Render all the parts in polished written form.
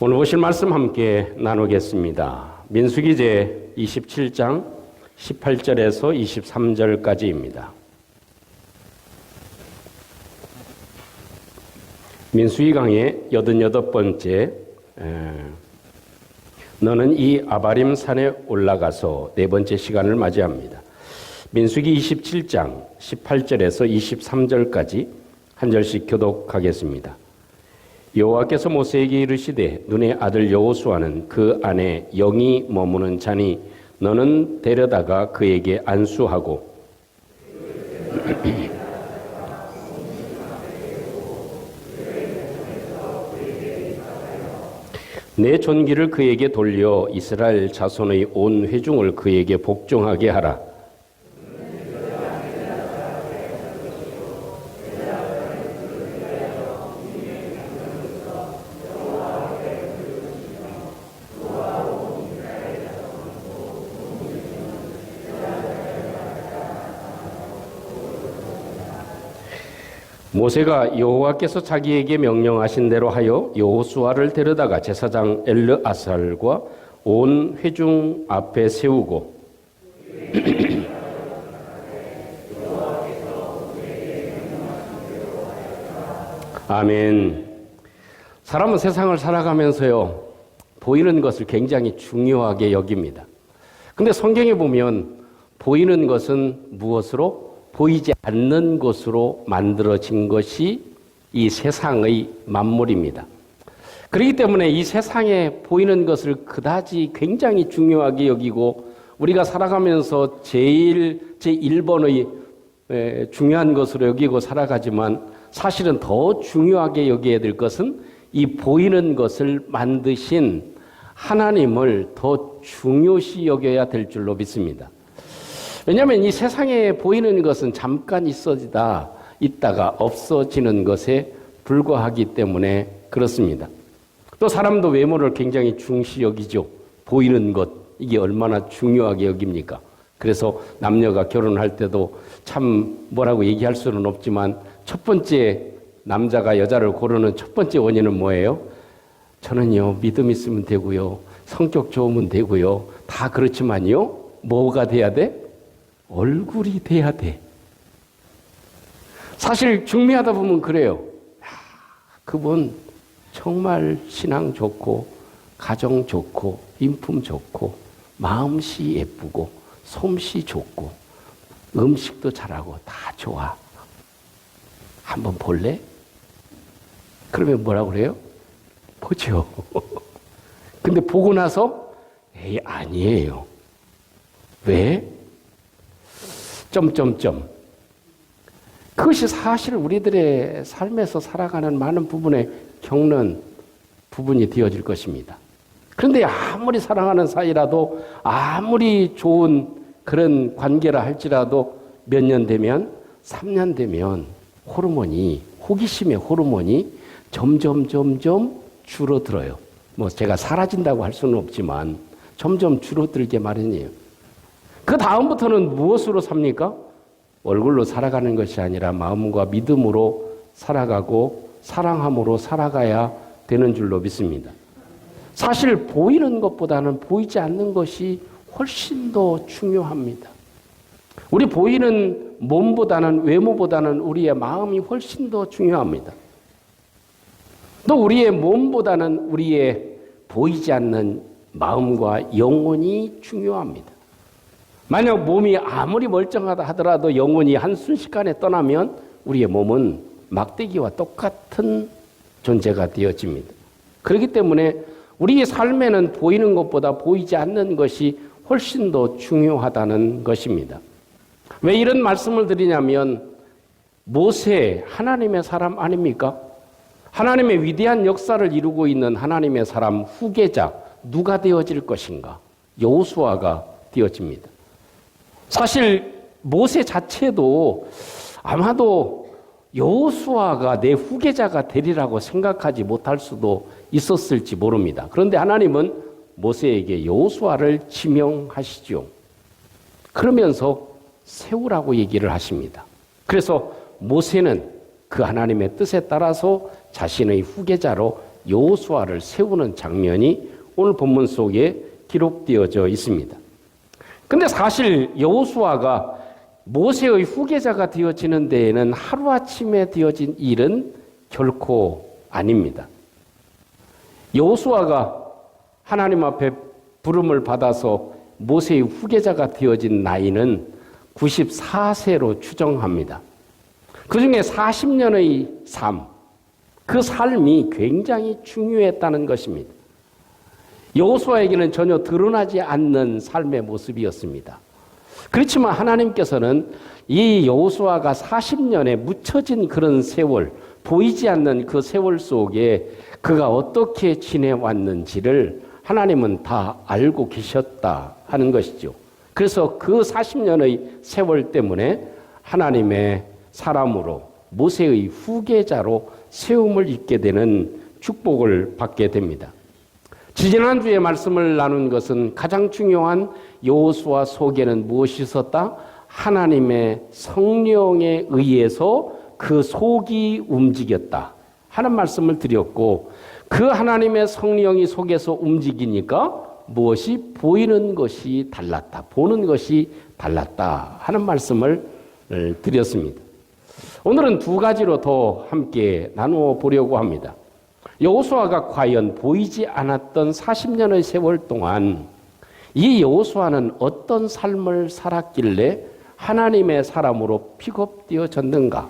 오늘 보실 말씀 함께 나누겠습니다. 민수기 제 27장 18절에서 23절까지입니다. 민수기 강의 88번째 너는 이 아바림 산에 올라가서 네 번째 시간을 맞이합니다. 민수기 27장 18절에서 23절까지 한 절씩 교독하겠습니다. 여호와께서 모세에게 이르시되 눈의 아들 여호수아는 그 안에 영이 머무는 자니 너는 데려다가 그에게 안수하고 내 존귀를 그에게 돌려 이스라엘 자손의 온 회중을 그에게 복종하게 하라. 모세가 여호와께서 자기에게 명령하신 대로 하여 여호수아를 데려다가 제사장 엘르아살과 온 회중 앞에 세우고 아멘. 사람은 세상을 살아가면서요 보이는 것을 굉장히 중요하게 여깁니다. 근데 성경에 보면 보이는 것은 무엇으로? 보이지 않는 것으로 만들어진 것이 이 세상의 만물입니다. 그렇기 때문에 이 세상에 보이는 것을 그다지 굉장히 중요하게 여기고 우리가 살아가면서 제1번의 중요한 것으로 여기고 살아가지만 사실은 더 중요하게 여겨야 될 것은 이 보이는 것을 만드신 하나님을 더 중요시 여겨야 될 줄로 믿습니다. 왜냐하면 이 세상에 보이는 것은 잠깐 있다가 없어지는 것에 불과하기 때문에 그렇습니다. 또 사람도 외모를 굉장히 중시 여기죠. 보이는 것, 이게 얼마나 중요하게 여깁니까? 그래서 남녀가 결혼할 때도 참 뭐라고 얘기할 수는 없지만 첫 번째 남자가 여자를 고르는 첫 번째 원인은 뭐예요? 저는요 믿음 있으면 되고요, 성격 좋으면 되고요, 다 그렇지만요 뭐가 돼야 돼? 얼굴이 돼야 돼. 사실 중매하다 보면 그래요. 그분 정말 신앙 좋고 가정 좋고 인품 좋고 마음씨 예쁘고 솜씨 좋고 음식도 잘하고 다 좋아. 한번 볼래? 그러면 뭐라고 그래요? 보죠. 근데 보고 나서 에이 아니에요. 왜? 그것이 사실 우리들의 삶에서 살아가는 많은 부분에 겪는 부분이 되어질 것입니다. 그런데 아무리 사랑하는 사이라도 아무리 좋은 그런 관계라 할지라도 몇 년 되면 3년 되면 호기심의 호르몬이 점점 줄어들어요. 뭐 제가 사라진다고 할 수는 없지만 점점 줄어들게 마련이에요. 그 다음부터는 무엇으로 삽니까? 얼굴로 살아가는 것이 아니라 마음과 믿음으로 살아가고 사랑함으로 살아가야 되는 줄로 믿습니다. 사실 보이는 것보다는 보이지 않는 것이 훨씬 더 중요합니다. 우리 보이는 몸보다는 외모보다는 우리의 마음이 훨씬 더 중요합니다. 또 우리의 몸보다는 우리의 보이지 않는 마음과 영혼이 중요합니다. 만약 몸이 아무리 멀쩡하다 하더라도 영혼이 한순식간에 떠나면 우리의 몸은 막대기와 똑같은 존재가 되어집니다. 그렇기 때문에 우리의 삶에는 보이는 것보다 보이지 않는 것이 훨씬 더 중요하다는 것입니다. 왜 이런 말씀을 드리냐면 모세 하나님의 사람 아닙니까? 하나님의 위대한 역사를 이루고 있는 하나님의 사람 후계자 누가 되어질 것인가? 여호수아가 되어집니다. 사실 모세 자체도 아마도 여호수아가 내 후계자가 되리라고 생각하지 못할 수도 있었을지 모릅니다. 그런데 하나님은 모세에게 여호수아를 지명하시죠. 그러면서 세우라고 얘기를 하십니다. 그래서 모세는 그 하나님의 뜻에 따라서 자신의 후계자로 여호수아를 세우는 장면이 오늘 본문 속에 기록되어져 있습니다. 근데 사실 여호수아가 모세의 후계자가 되어지는 데에는 하루아침에 되어진 일은 결코 아닙니다. 여호수아가 하나님 앞에 부름을 받아서 모세의 후계자가 되어진 나이는 94세로 추정합니다. 그 중에 40년의 삶, 그 삶이 굉장히 중요했다는 것입니다. 여호수아에게는 전혀 드러나지 않는 삶의 모습이었습니다. 그렇지만 하나님께서는 이 여호수아가 40년에 묻혀진 그런 세월, 보이지 않는 그 세월 속에 그가 어떻게 지내왔는지를 하나님은 다 알고 계셨다 하는 것이죠. 그래서 그 40년의 세월 때문에 하나님의 사람으로 모세의 후계자로 세움을 입게 되는 축복을 받게 됩니다. 지지난주에 말씀을 나눈 것은 가장 중요한 여호수아 속에는 무엇이 있었다? 하나님의 성령에 의해서 그 속이 움직였다 하는 말씀을 드렸고, 그 하나님의 성령이 속에서 움직이니까 무엇이 보이는 것이 달랐다, 보는 것이 달랐다 하는 말씀을 드렸습니다. 오늘은 두 가지로 더 함께 나누어 보려고 합니다. 여호수아가 과연 보이지 않았던 40년의 세월 동안 이 여호수아는 어떤 삶을 살았길래 하나님의 사람으로 픽업되어졌는가?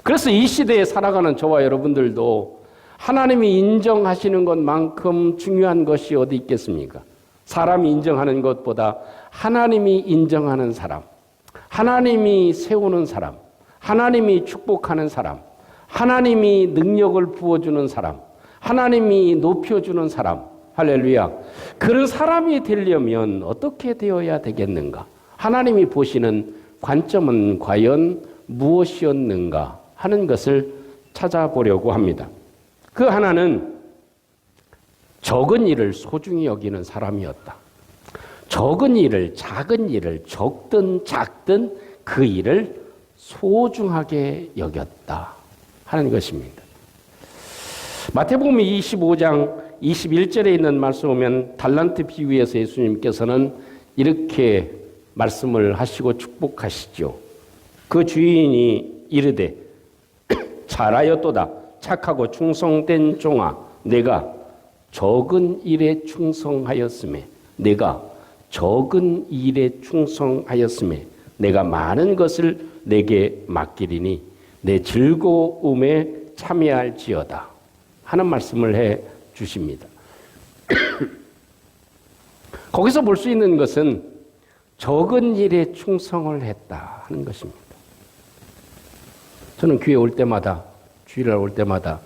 그래서 이 시대에 살아가는 저와 여러분들도 하나님이 인정하시는 것만큼 중요한 것이 어디 있겠습니까? 사람이 인정하는 것보다 하나님이 인정하는 사람, 하나님이 세우는 사람, 하나님이 축복하는 사람, 하나님이 능력을 부어주는 사람, 하나님이 높여주는 사람, 할렐루야. 그런 사람이 되려면 어떻게 되어야 되겠는가? 하나님이 보시는 관점은 과연 무엇이었는가 하는 것을 찾아보려고 합니다. 그 하나는 적은 일을 소중히 여기는 사람이었다. 적은 일을, 작은 일을, 적든 작든 그 일을 소중하게 여겼다 하는 것입니다. 마태복음 25장 21절에 있는 말씀 보면 달란트 비유에서 예수님께서는 이렇게 말씀을 하시고 축복하시죠. 그 주인이 이르되 잘하였도다 착하고 충성된 종아, 내가 적은 일에 충성하였음에, 내가 적은 일에 충성하였음에 내가 많은 것을 내게 맡기리니 내 즐거움에 참여할지어다 하는 말씀을 해 주십니다. 거기서 볼 수 있는 것은 적은 일에 충성을 했다 하는 것입니다. 저는 교회 올 때마다, 주일날 올 때마다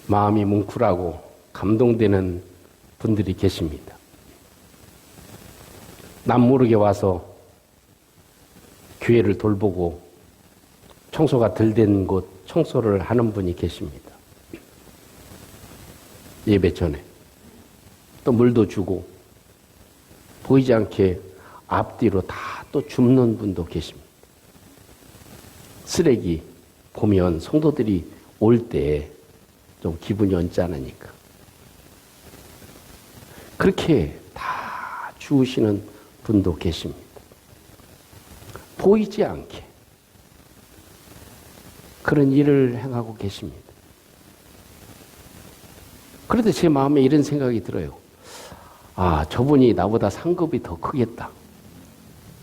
마음이 뭉클하고 감동되는 분들이 계십니다. 남 모르게 와서 교회를 돌보고 청소가 덜 된 곳 청소를 하는 분이 계십니다. 예배 전에 또 물도 주고 보이지 않게 앞뒤로 다 또 줍는 분도 계십니다. 쓰레기 보면 성도들이 올 때 좀 기분이 언짢으니까 그렇게 다 주우시는 분도 계십니다. 보이지 않게 그런 일을 행하고 계십니다. 그런데 제 마음에 이런 생각이 들어요. 아, 저분이 나보다 상급이 더 크겠다.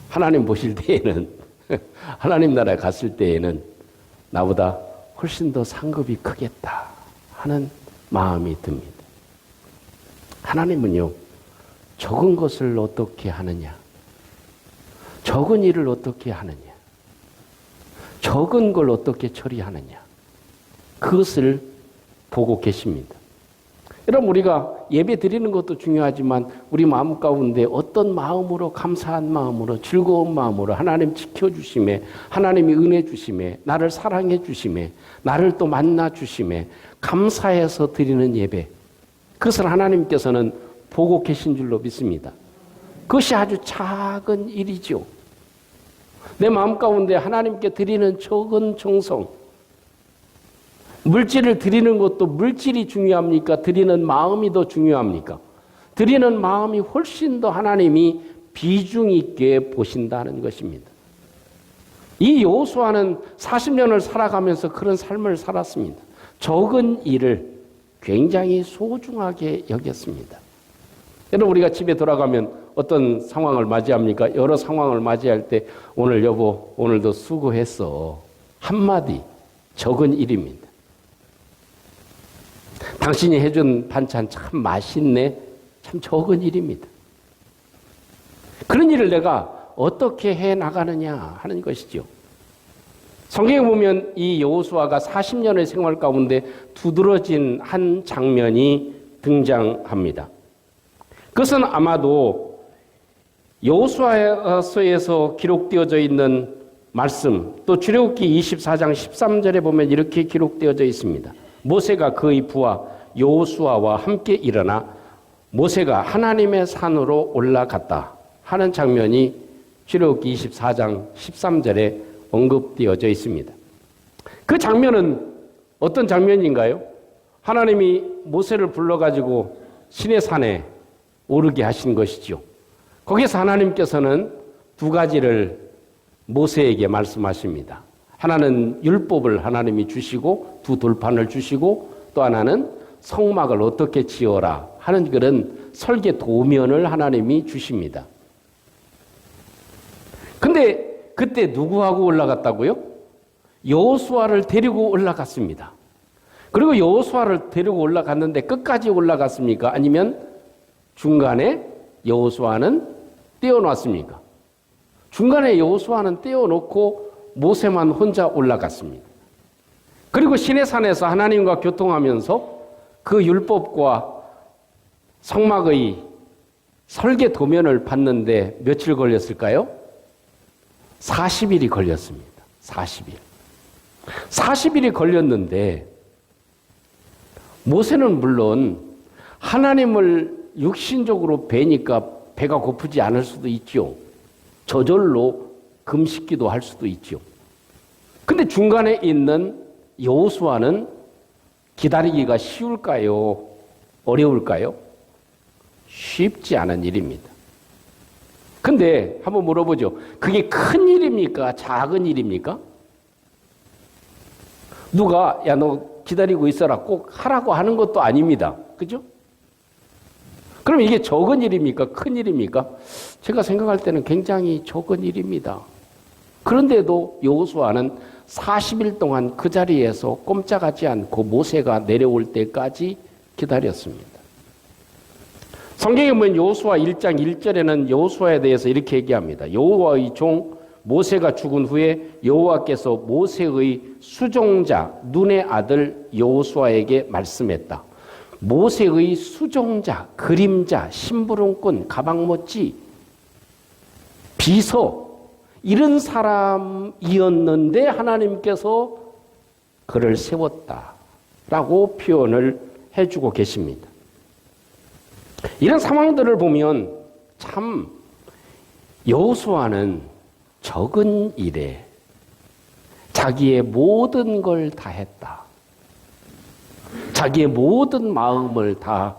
하나님 보실 때에는, 하나님 나라에 갔을 때에는 나보다 훨씬 더 상급이 크겠다 하는 마음이 듭니다. 하나님은요, 적은 것을 어떻게 하느냐, 적은 일을 어떻게 하느냐, 적은 걸 어떻게 처리하느냐, 그것을 보고 계십니다. 여러분, 우리가 예배 드리는 것도 중요하지만 우리 마음 가운데 어떤 마음으로, 감사한 마음으로, 즐거운 마음으로 하나님 지켜주심에, 하나님이 은혜 주심에, 나를 사랑해 주심에, 나를 또 만나 주심에 감사해서 드리는 예배, 그것을 하나님께서는 보고 계신 줄로 믿습니다. 그것이 아주 작은 일이죠. 내 마음 가운데 하나님께 드리는 적은 정성, 물질을 드리는 것도 물질이 중요합니까? 드리는 마음이 더 중요합니까? 드리는 마음이 훨씬 더 하나님이 비중 있게 보신다는 것입니다. 이 여호수아는 40년을 살아가면서 그런 삶을 살았습니다. 적은 일을 굉장히 소중하게 여겼습니다. 여러분, 우리가 집에 돌아가면 어떤 상황을 맞이합니까? 여러 상황을 맞이할 때 오늘 여보, 오늘도 수고했어. 한마디, 적은 일입니다. 당신이 해준 반찬 참 맛있네. 참 적은 일입니다. 그런 일을 내가 어떻게 해 나가느냐 하는 것이죠. 성경에 보면 이 여호수아가 40년의 생활 가운데 두드러진 한 장면이 등장합니다. 그것은 아마도 여호수아서에서 기록되어져 있는 말씀, 또 출애굽기 24장 13절에 보면 이렇게 기록되어져 있습니다. 모세가 그의 부하 여호수아와 함께 일어나 모세가 하나님의 산으로 올라갔다 하는 장면이 출애굽기 24장 13절에 언급되어져 있습니다. 그 장면은 어떤 장면인가요? 하나님이 모세를 불러가지고 시내 산에 오르게 하신 것이죠. 거기서 하나님께서는 두 가지를 모세에게 말씀하십니다. 하나는 율법을 하나님이 주시고 두 돌판을 주시고 또 하나는 성막을 어떻게 지어라 하는 그런 설계 도면을 하나님이 주십니다. 근데 그때 누구하고 올라갔다고요? 여호수아를 데리고 올라갔습니다. 그리고 여호수아를 데리고 올라갔는데 끝까지 올라갔습니까? 아니면 중간에 여호수아는 떼어놨습니까? 중간에 여호수아는 떼어놓고 모세만 혼자 올라갔습니다. 그리고 시내산에서 하나님과 교통하면서 그 율법과 성막의 설계 도면을 봤는데 며칠 걸렸을까요? 40일이 걸렸습니다. 40일. 40일이 걸렸는데 모세는 물론 하나님을 육신적으로 뵈니까 배가 고프지 않을 수도 있죠. 저절로 금식기도 할 수도 있죠. 근데 중간에 있는 여호수아는 기다리기가 쉬울까요? 어려울까요? 쉽지 않은 일입니다. 근데 한번 물어보죠. 그게 큰 일입니까? 작은 일입니까? 누가 야, 너 기다리고 있어라 꼭 하라고 하는 것도 아닙니다. 그죠? 그럼 이게 적은 일입니까? 큰 일입니까? 제가 생각할 때는 굉장히 적은 일입니다. 그런데도 여호수아는 40일 동안 그 자리에서 꼼짝하지 않고 모세가 내려올 때까지 기다렸습니다. 성경에 보면 여호수아 1장 1절에는 여호수아에 대해서 이렇게 얘기합니다. 여호와의 종 모세가 죽은 후에 여호와께서 모세의 수종자 눈의 아들 여호수아에게 말씀했다. 모세의 수종자, 그림자, 심부름꾼, 가방못지, 비서 이런 사람이었는데 하나님께서 그를 세웠다라고 표현을 해주고 계십니다. 이런 상황들을 보면 참 여호수아는 적은 일에 자기의 모든 걸 다했다. 자기의 모든 마음을 다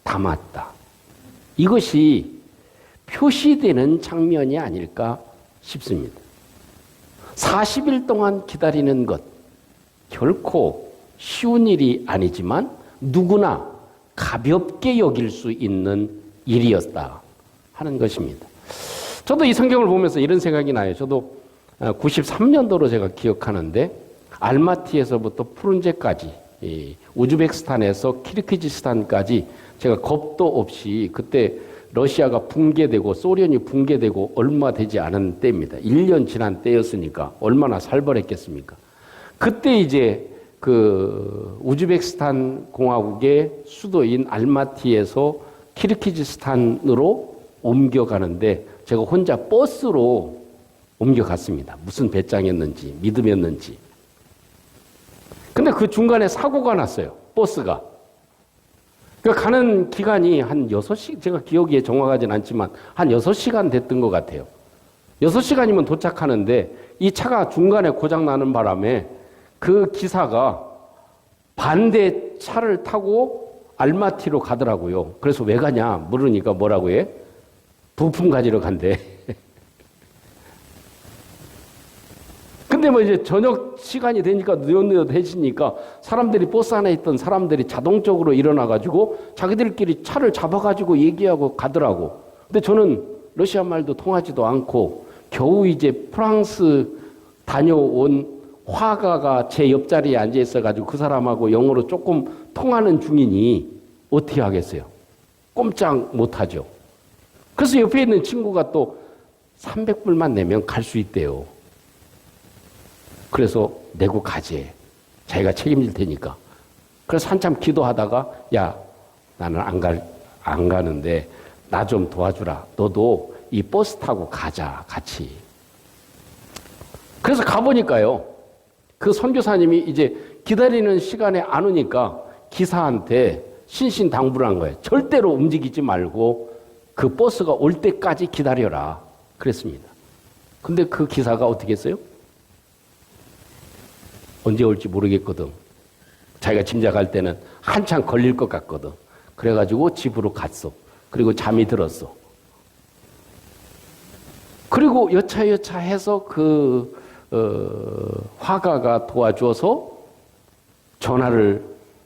담았다. 이것이 표시되는 장면이 아닐까 싶습니다. 40일 동안 기다리는 것 결코 쉬운 일이 아니지만 누구나 가볍게 여길 수 있는 일이었다 하는 것입니다. 저도 이 성경을 보면서 이런 생각이 나요. 저도 93년도로 제가 기억하는데 알마티에서부터 푸른제까지 우즈베키스탄에서 키르기즈스탄까지 제가 겁도 없이 그때 러시아가 붕괴되고 소련이 붕괴되고 얼마 되지 않은 때입니다. 1년 지난 때였으니까 얼마나 살벌했겠습니까? 그때 이제 그 우즈베키스탄 공화국의 수도인 알마티에서 키르기즈스탄으로 옮겨가는데 제가 혼자 버스로 옮겨갔습니다. 무슨 배짱이었는지 믿음이었는지. 근데 그 중간에 사고가 났어요. 버스가. 그러니까 가는 기간이 한 6시, 제가 기억이 정확하진 않지만 한 6시간 됐던 것 같아요. 6시간이면 도착하는데 이 차가 중간에 고장나는 바람에 그 기사가 반대 차를 타고 알마티로 가더라고요. 그래서 왜 가냐 물으니까 뭐라고 해? 부품 가지러 간대. 근데 뭐 이제 저녁 시간이 되니까 느긋느긋해지니까 사람들이 버스 안에 있던 사람들이 자동적으로 일어나가지고 자기들끼리 차를 잡아가지고 얘기하고 가더라고. 근데 저는 러시아 말도 통하지도 않고 겨우 이제 프랑스 다녀온 화가가 제 옆자리에 앉아 있어가지고 그 사람하고 영어로 조금 통하는 중이니 어떻게 하겠어요? 꼼짝 못하죠. 그래서 옆에 있는 친구가 또 300불만 내면 갈 수 있대요. 그래서 내고 가지. 자기가 책임질 테니까. 그래서 한참 기도하다가 야 나는 안 가는데 나 좀 도와주라. 너도 이 버스 타고 가자 같이. 그래서 가보니까요. 그 선교사님이 이제 기다리는 시간에 안 오니까 기사한테 신신당부를 한 거예요. 절대로 움직이지 말고 그 버스가 올 때까지 기다려라. 그랬습니다. 근데 그 기사가 어떻게 했어요? 언제 올지 모르겠거든. 자기가 짐작할 때는 한참 걸릴 것 같거든. 그래가지고 집으로 갔어. 그리고 잠이 들었어. 그리고 여차여차 해서 그 화가가 도와줘서 전화를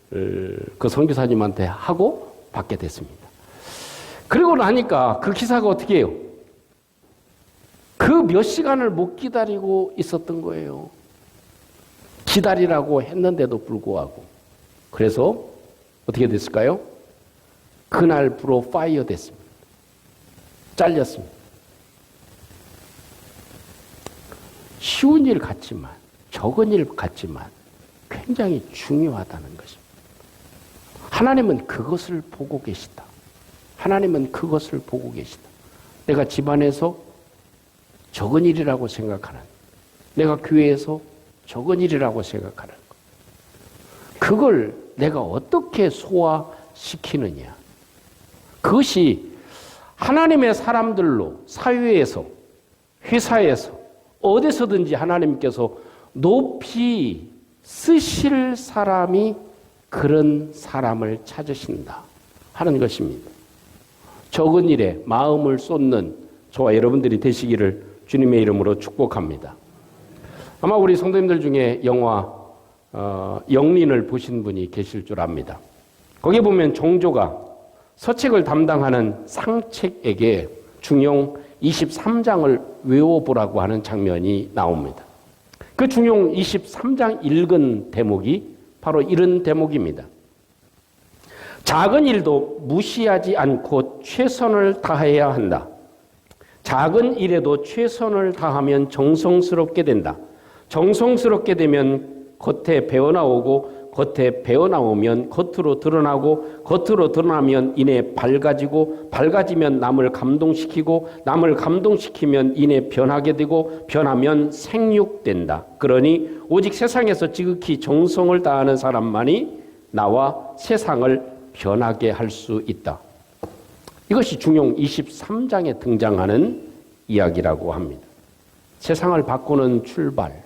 그 선교사님한테 하고 받게 됐습니다. 그리고 나니까 그 기사가 어떻게 해요? 그 몇 시간을 못 기다리고 있었던 거예요. 기다리라고 했는데도 불구하고. 그래서 어떻게 됐을까요? 그날부로 파이어 됐습니다. 잘렸습니다. 쉬운 일 같지만, 적은 일 같지만 굉장히 중요하다는 것입니다. 하나님은 그것을 보고 계시다. 하나님은 그것을 보고 계시다. 내가 집안에서 적은 일이라고 생각하는, 내가 교회에서 적은 일이라고 생각하는 것. 그걸 내가 어떻게 소화시키느냐. 그것이 하나님의 사람들로 사회에서, 회사에서, 어디서든지 하나님께서 높이 쓰실 사람이 그런 사람을 찾으신다 하는 것입니다. 적은 일에 마음을 쏟는 저와 여러분들이 되시기를 주님의 이름으로 축복합니다. 아마 우리 성도님들 중에 영화 영린을 보신 분이 계실 줄 압니다. 거기에 보면 정조가 서책을 담당하는 상책에게 중용 23장을 외워보라고 하는 장면이 나옵니다. 그 중용 23장 읽은 대목이 바로 이런 대목입니다. 작은 일도 무시하지 않고 최선을 다해야 한다. 작은 일에도 최선을 다하면 정성스럽게 된다. 정성스럽게 되면 겉에 배어나오고 겉에 배어나오면 겉으로 드러나고 겉으로 드러나면 이내 밝아지고 밝아지면 남을 감동시키고 남을 감동시키면 이내 변하게 되고 변하면 생육된다. 그러니 오직 세상에서 지극히 정성을 다하는 사람만이 나와 세상을 변하게 할 수 있다. 이것이 중용 23장에 등장하는 이야기라고 합니다. 세상을 바꾸는 출발,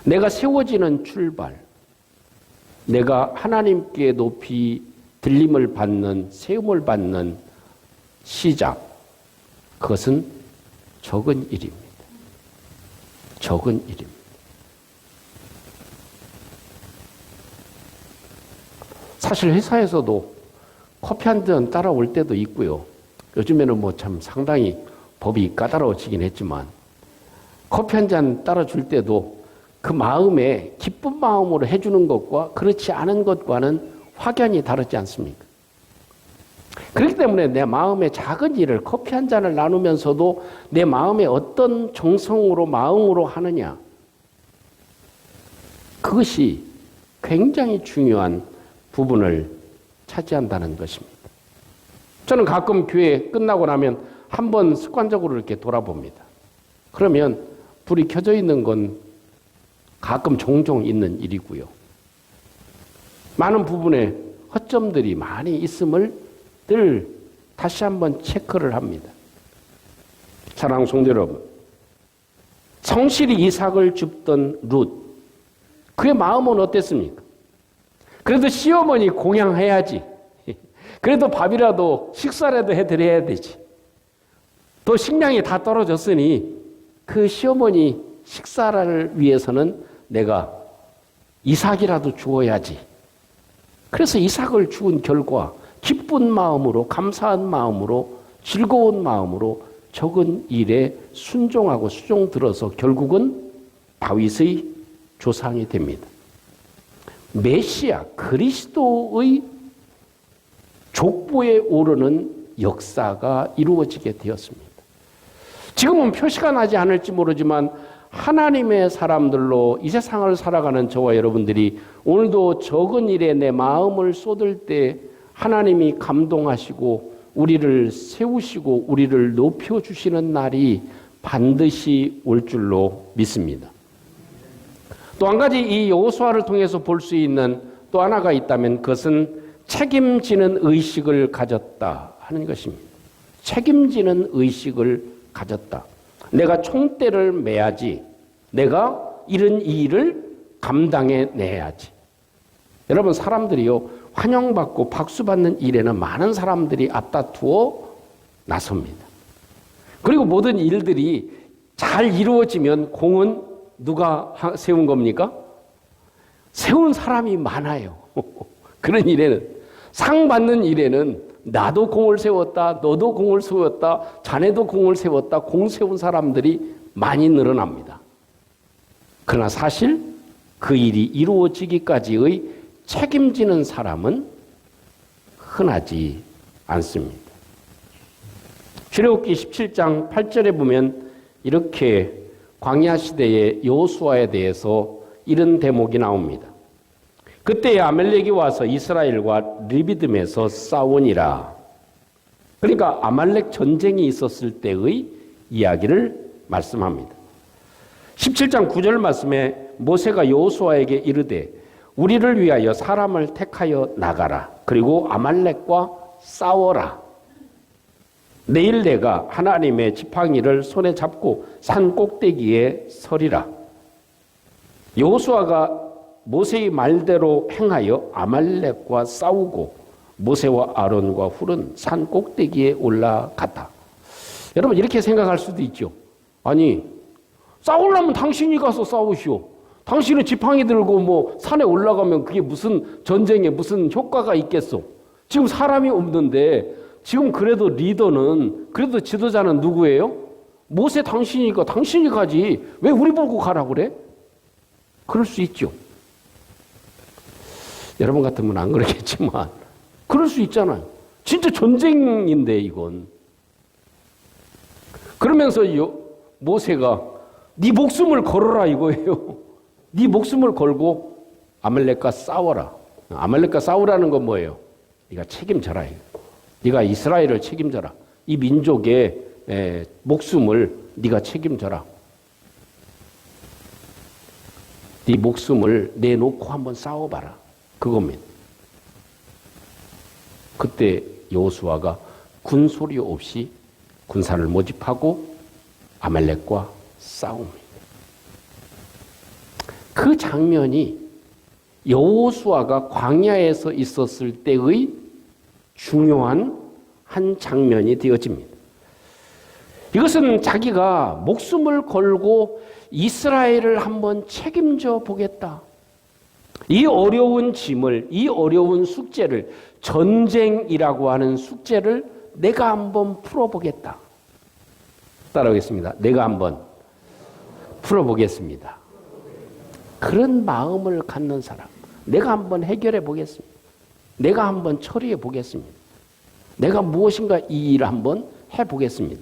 내가 세워지는 출발, 내가 하나님께 높이 들림을 받는, 세움을 받는 시작, 그것은 적은 일입니다. 적은 일입니다. 사실 회사에서도 커피 한 잔 따라올 때도 있고요. 요즘에는 뭐 참 상당히 법이 까다로워지긴 했지만 커피 한 잔 따라줄 때도 그 마음에 기쁜 마음으로 해주는 것과 그렇지 않은 것과는 확연히 다르지 않습니까? 그렇기 때문에 내 마음의 작은 일을 커피 한 잔을 나누면서도 내 마음에 어떤 정성으로 마음으로 하느냐, 그것이 굉장히 중요한 부분을 차지한다는 것입니다. 저는 가끔 교회 끝나고 나면 한번 습관적으로 이렇게 돌아봅니다. 그러면 불이 켜져 있는 건 가끔 종종 있는 일이고요. 많은 부분에 허점들이 많이 있음을 늘 다시 한번 체크를 합니다. 사랑하는 성도 여러분, 성실히 이삭을 줍던 룻, 그의 마음은 어땠습니까? 그래도 시어머니 공양해야지. 그래도 밥이라도 식사라도 해드려야 되지. 또 식량이 다 떨어졌으니 그 시어머니 식사를 위해서는 내가 이삭이라도 주어야지. 그래서 이삭을 주은 결과 기쁜 마음으로, 감사한 마음으로, 즐거운 마음으로 적은 일에 순종하고 수종 들어서 결국은 다윗의 조상이 됩니다. 메시아 그리스도의 족보에 오르는 역사가 이루어지게 되었습니다. 지금은 표시가 나지 않을지 모르지만 하나님의 사람들로 이 세상을 살아가는 저와 여러분들이 오늘도 적은 일에 내 마음을 쏟을 때 하나님이 감동하시고 우리를 세우시고 우리를 높여주시는 날이 반드시 올 줄로 믿습니다. 또 한 가지 이 여호수아를 통해서 볼 수 있는 또 하나가 있다면 그것은 책임지는 의식을 가졌다 하는 것입니다. 책임지는 의식을 가졌다. 내가 총대를 매야지. 내가 이런 일을 감당해 내야지. 여러분 사람들이요 환영받고 박수받는 일에는 많은 사람들이 앞다투어 나섭니다. 그리고 모든 일들이 잘 이루어지면 공은 누가 세운 겁니까? 세운 사람이 많아요. 그런 일에는 상 받는 일에는 나도 공을 세웠다, 너도 공을 세웠다, 자네도 공을 세웠다, 공 세운 사람들이 많이 늘어납니다. 그러나 사실 그 일이 이루어지기까지의 책임지는 사람은 흔하지 않습니다. 출애굽기 17장 8절에 보면 이렇게 광야 시대의 여호수아에 대해서 이런 대목이 나옵니다. 그때 아말렉이 와서 이스라엘과 르비딤에서 싸우니라. 그러니까 아말렉 전쟁이 있었을 때의 이야기를 말씀합니다. 17장 9절 말씀에 모세가 여호수아에게 이르되 우리를 위하여 사람을 택하여 나가라. 그리고 아말렉과 싸워라. 내일 내가 하나님의 지팡이를 손에 잡고 산 꼭대기에 서리라. 여호수아가 모세의 말대로 행하여 아말렉과 싸우고 모세와 아론과 훌은 산 꼭대기에 올라갔다. 여러분 이렇게 생각할 수도 있죠. 아니 싸우려면 당신이 가서 싸우시오. 당신은 지팡이 들고 뭐 산에 올라가면 그게 무슨 전쟁에 무슨 효과가 있겠소. 지금 사람이 없는데 지금 그래도 리더는 그래도 지도자는 누구예요? 모세 당신이니까 당신이 가지. 왜 우리 보고 가라 그래? 그럴 수 있죠. 여러분 같으면 안 그러겠지만 그럴 수 있잖아요. 진짜 전쟁인데 이건. 그러면서 모세가 네 목숨을 걸어라 이거예요. 네 목숨을 걸고 아말렉과 싸워라. 아말렉과 싸우라는 건 뭐예요? 네가 책임져라. 네가 이스라엘을 책임져라. 이 민족의 목숨을 네가 책임져라. 네 목숨을 내놓고 한번 싸워봐라. 그겁니다. 그때 여호수아가 군소리 없이 군사를 모집하고 아말렉과 싸웁니다. 그 장면이 여호수아가 광야에서 있었을 때의 중요한 한 장면이 되어집니다. 이것은 자기가 목숨을 걸고 이스라엘을 한번 책임져 보겠다. 이 어려운 짐을, 이 어려운 숙제를, 전쟁이라고 하는 숙제를 내가 한번 풀어보겠다. 따라오겠습니다. 내가 한번 풀어보겠습니다. 그런 마음을 갖는 사람, 내가 한번 해결해 보겠습니다. 내가 한번 처리해 보겠습니다. 내가 무엇인가 이 일을 한번 해보겠습니다.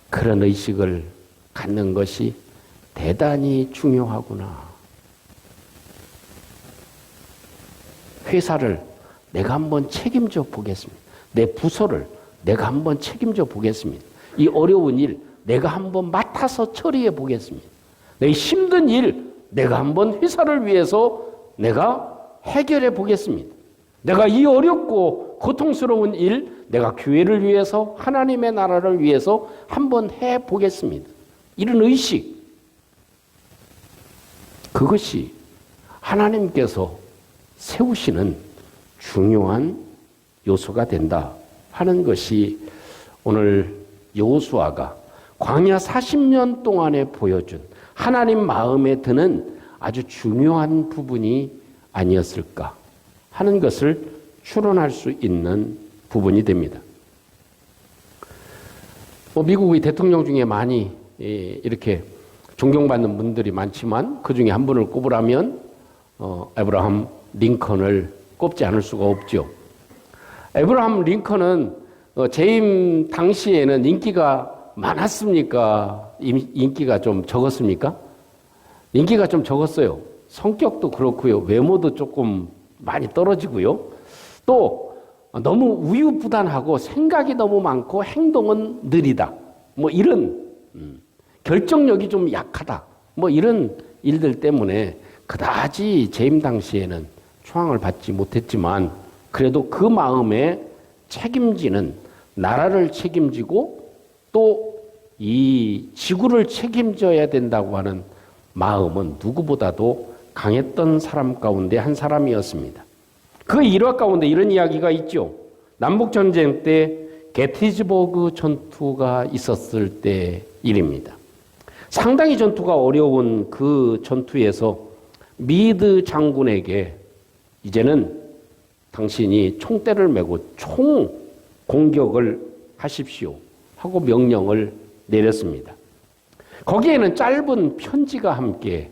그런 의식을 갖는 것이 대단히 중요하구나. 회사를 내가 한번 책임져 보겠습니다. 내 부서를 내가 한번 책임져 보겠습니다. 이 어려운 일 내가 한번 맡아서 처리해 보겠습니다. 내 힘든 일 내가 한번 회사를 위해서 내가 해결해 보겠습니다. 내가 이 어렵고 고통스러운 일 내가 교회를 위해서 하나님의 나라를 위해서 한번 해 보겠습니다. 이런 의식, 그것이 하나님께서 세우시는 중요한 요소가 된다 하는 것이 오늘 여호수아가 광야 40년 동안에 보여준 하나님 마음에 드는 아주 중요한 부분이 아니었을까 하는 것을 추론할 수 있는 부분이 됩니다. 미국의 대통령 중에 많이 이렇게 존경받는 분들이 많지만 그 중에 한 분을 꼽으라면 에브라함 링컨을 꼽지 않을 수가 없죠. 에브라함 링컨은 재임 당시에는 인기가 많았습니까? 인기가 좀 적었습니까? 인기가 좀 적었어요. 성격도 그렇고요. 외모도 조금 많이 떨어지고요. 또 너무 우유부단하고 생각이 너무 많고 행동은 느리다. 이런 결정력이 좀 약하다. 이런 일들 때문에 그다지 재임 당시에는 초항을 받지 못했지만 그래도 그 마음에 책임지는 나라를 책임지고 또 이 지구를 책임져야 된다고 하는 마음은 누구보다도 강했던 사람 가운데 한 사람이었습니다. 그 일화 가운데 이런 이야기가 있죠. 남북전쟁 때 게티즈버그 전투가 있었을 때 일입니다. 상당히 전투가 어려운 그 전투에서 미드 장군에게 이제는 당신이 총대를 메고 총 공격을 하십시오 하고 명령을 내렸습니다. 거기에는 짧은 편지가 함께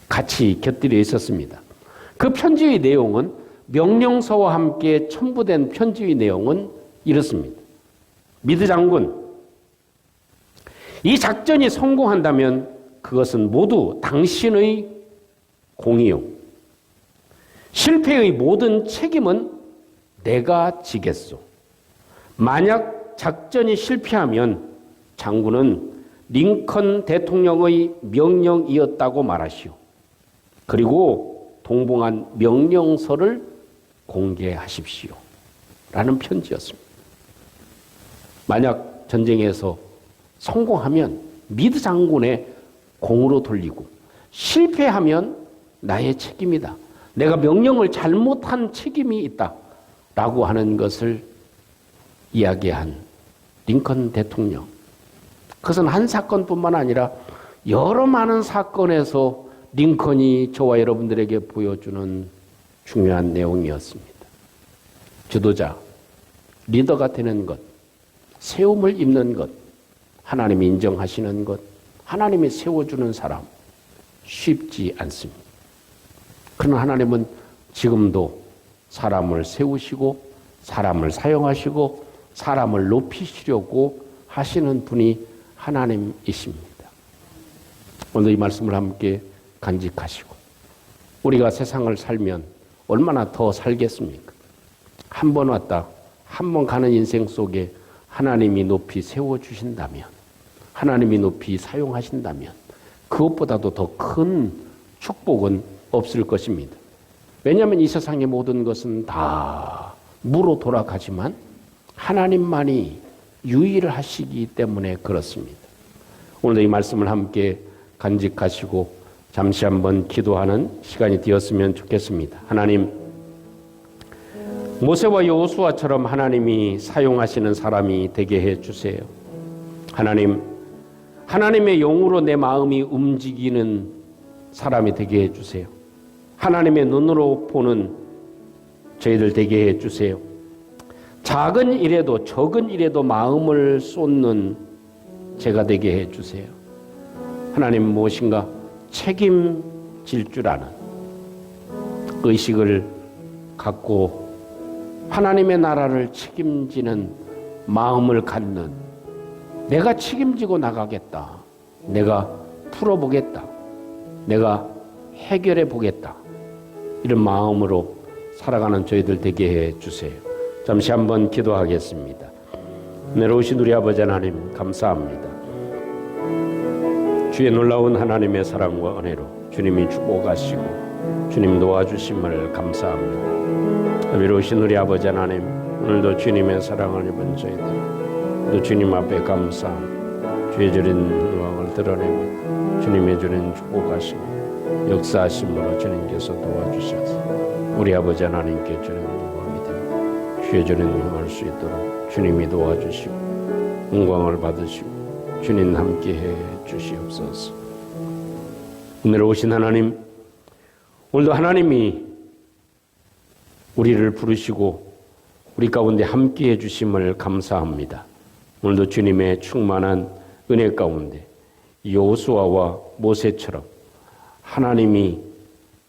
같이 곁들여 있었습니다. 그 편지의 내용은 명령서와 함께 첨부된 편지의 내용은 이렇습니다. 미드 장군, 이 작전이 성공한다면 그것은 모두 당신의 공이요. 실패의 모든 책임은 내가 지겠소. 만약 작전이 실패하면 장군은 링컨 대통령의 명령이었다고 말하시오. 그리고 동봉한 명령서를 공개하십시오. 라는 편지였습니다. 만약 전쟁에서 성공하면 미드 장군의 공으로 돌리고 실패하면 나의 책임이다. 내가 명령을 잘못한 책임이 있다. 라고 하는 것을 이야기한 링컨 대통령. 그것은 한 사건뿐만 아니라 여러 많은 사건에서 링컨이 저와 여러분들에게 보여주는 중요한 내용이었습니다. 지도자, 리더가 되는 것, 세움을 입는 것, 하나님이 인정하시는 것, 하나님이 세워주는 사람, 쉽지 않습니다. 그러나 하나님은 지금도 사람을 세우시고 사람을 사용하시고 사람을 높이시려고 하시는 분이 하나님이십니다. 오늘 이 말씀을 함께 간직하시고 우리가 세상을 살면 얼마나 더 살겠습니까? 한 번 왔다 한 번 가는 인생 속에 하나님이 높이 세워주신다면, 하나님이 높이 사용하신다면 그것보다도 더 큰 축복은 없을 것입니다. 왜냐하면 이 세상의 모든 것은 다 무로 돌아가지만 하나님만이 유일하시기 때문에 그렇습니다. 오늘도 이 말씀을 함께 간직하시고 잠시 한번 기도하는 시간이 되었으면 좋겠습니다. 하나님, 모세와 여호수아처럼 하나님이 사용하시는 사람이 되게 해주세요. 하나님, 하나님의 영으로 내 마음이 움직이는 사람이 되게 해주세요. 하나님의 눈으로 보는 저희들 되게 해주세요. 작은 일에도 적은 일에도 마음을 쏟는 제가 되게 해주세요. 하나님, 무엇인가 책임질 줄 아는 의식을 갖고 하나님의 나라를 책임지는 마음을 갖는, 내가 책임지고 나가겠다, 내가 풀어보겠다, 내가 해결해 보겠다, 이런 마음으로 살아가는 저희들 되게 해주세요. 잠시 한번 기도하겠습니다. 내려오신 우리 아버지 하나님, 감사합니다. 주의 놀라운 하나님의 사랑과 은혜로 주님이 축복하시고 주님 도와주심을 감사합니다. 위로우신 우리 아버지 하나님, 오늘도 주님의 사랑을 입은 저희들 또 주님 앞에 감사함, 주의 주린 영광을 드러내고 주님의 주는 축복하시고 역사하심으로 주님께서 도와주셔서 우리 아버지 하나님께 주님 영광을 믿으며 주의 전에 행할 수 있도록 주님이 도와주시고 영광을 받으시고 주님 함께해 주시옵소서. 오늘 오신 하나님, 오늘도 하나님이 우리를 부르시고 우리 가운데 함께해 주심을 감사합니다. 오늘도 주님의 충만한 은혜 가운데 여호수아와 모세처럼 하나님이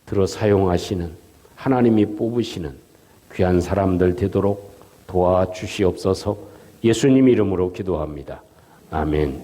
들어 사용하시는, 하나님이 뽑으시는 귀한 사람들 되도록 도와주시옵소서. 예수님 이름으로 기도합니다. 아멘.